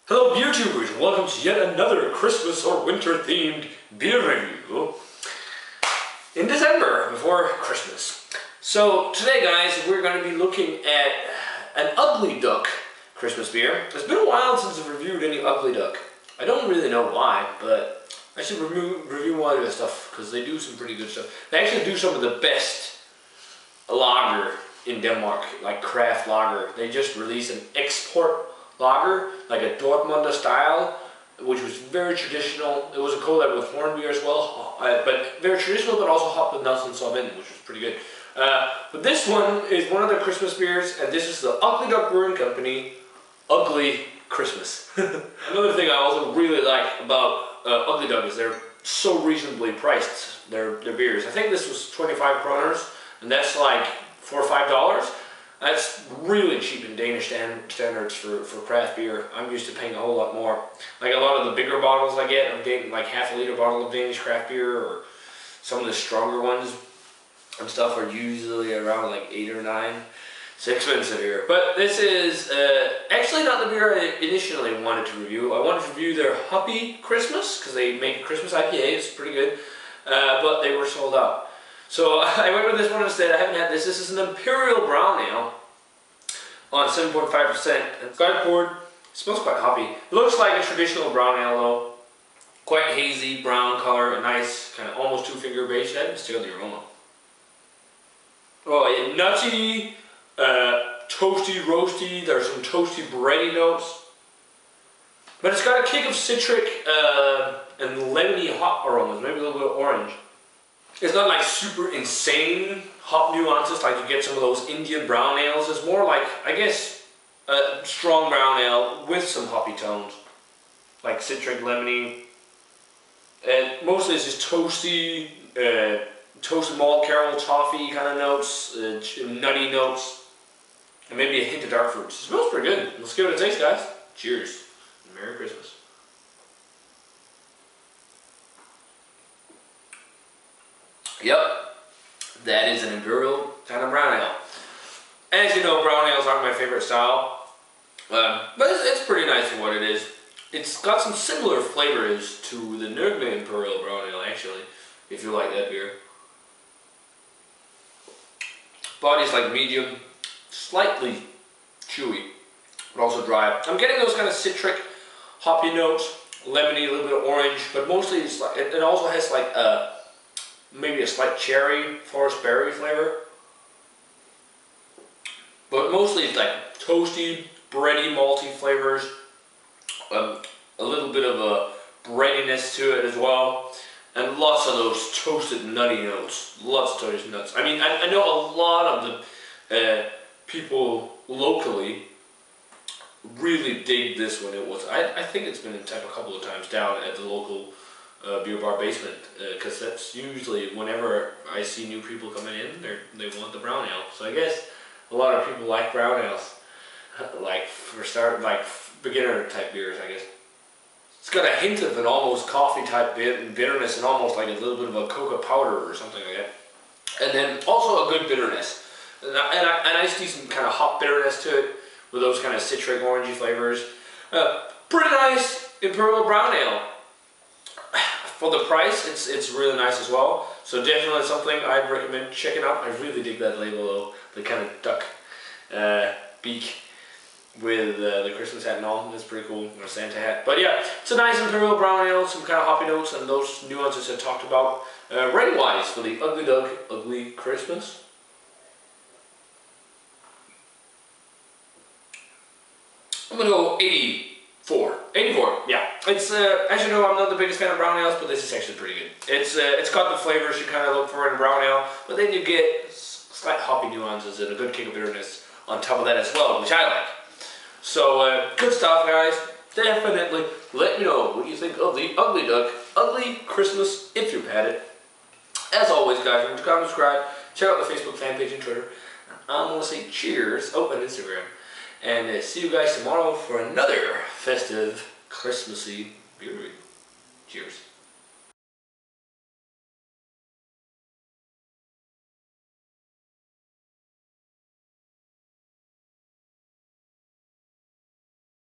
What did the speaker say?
Hello beer tubers, welcome to yet another Christmas or winter themed beer review in December before Christmas. So today guys, we're going to be looking at an Ugly Duck Christmas beer. It's been a while since I've reviewed any Ugly Duck. I don't really know why, but I should review more of their stuff because they do some pretty good stuff. They actually do some of the best lager in Denmark, like craft lager. They just released an export lager, like a Dortmunder style, which was very traditional. It was a collab with Horn beer as well, but very traditional, but also hopped with nuts and Sauvin, which was pretty good. But this one is one of their Christmas beers, and this is the Ugly Duck Brewing Company Ugly Christmas. Another thing I also really like about Ugly Duck is they're so reasonably priced, their beers. I think this was 25 kroners, and that's like $4 or $5. That's really cheap in Danish standards for craft beer. I'm used to paying a whole lot more. Like a lot of the bigger bottles I get, I'm getting like half a liter bottle of Danish craft beer, or some of the stronger ones and stuff are usually around like 8 or 9. It's expensive here. But this is actually not the beer I initially wanted to review. I wanted to review their Hoppy Christmas, because they make a Christmas IPA, it's pretty good, but they were sold out. So I went with this one instead. I haven't had this. This is an Imperial Brown Ale on 7.5%. It's cardboard. It smells quite hoppy. It looks like a traditional brown ale though. Quite hazy brown color, a nice kind of almost 2-finger base. I can still the aroma. Oh, yeah, nutty, toasty, roasty. There's some toasty, bready notes. But it's got a kick of citric and lemony hop aromas, maybe a little bit of orange. It's not like super insane hop nuances like you get some of those Indian brown ales. It's more like, I guess, a strong brown ale with some hoppy tones, like citric, lemony. And mostly it's just toasty, toasted malt, caramel, toffee kind of notes, nutty notes, and maybe a hint of dark fruits. It smells pretty good. Let's give it a taste, guys. Cheers. Merry Christmas. Yep, that is an Imperial kind of brown ale. As you know, brown ales aren't my favorite style, but it's pretty nice for what it is. It's got some similar flavors to the Nürnberg Imperial Brown Ale, actually, if you like that beer. Body's like medium, slightly chewy, but also dry. I'm getting those kind of citric, hoppy notes, lemony, a little bit of orange, but mostly it's like, it also has like maybe a slight cherry, forest berry flavor. But mostly it's like toasty, bready, malty flavors. A little bit of a breadiness to it as well. And lots of those toasted nutty notes. Lots of toasted nuts. I mean, I know a lot of the people locally really dig this one. I think it's been tapped a couple of times down at the local beer bar basement, because that's usually whenever I see new people coming in, they want the brown ale. So I guess a lot of people like brown ales, like beginner type beers, I guess. It's got a hint of an almost coffee type bitterness, and almost like a little bit of a cocoa powder or something like that. And then also a good bitterness, and a nice decent kind of hop bitterness to it, with those kind of citric orangey flavors. Pretty nice Imperial Brown Ale. For the price, it's really nice as well. So definitely something I'd recommend checking out. I really dig that label though, the kind of duck beak with the Christmas hat and all. That's pretty cool, or Santa hat. But yeah, it's a nice Imperial Brown Ale, some kind of hoppy notes and those nuances I talked about. Rating-wise for the Ugly Duck Ugly Christmas, I'm gonna go 84. 84, yeah. It's as you know, I'm not the biggest fan of brown ales, but this is actually pretty good. It's got the flavors you kind of look for in a brown ale, but then you get slight hoppy nuances and a good kick of bitterness on top of that as well, which I like. So good stuff, guys. Definitely let me know what you think of the Ugly Duck Ugly Christmas if you've had it. As always, guys, remember to comment, subscribe, check out the Facebook fan page and Twitter. I'm gonna say cheers. Oh, and Instagram. And see you guys tomorrow for another festive, Christmassy beer review. Cheers.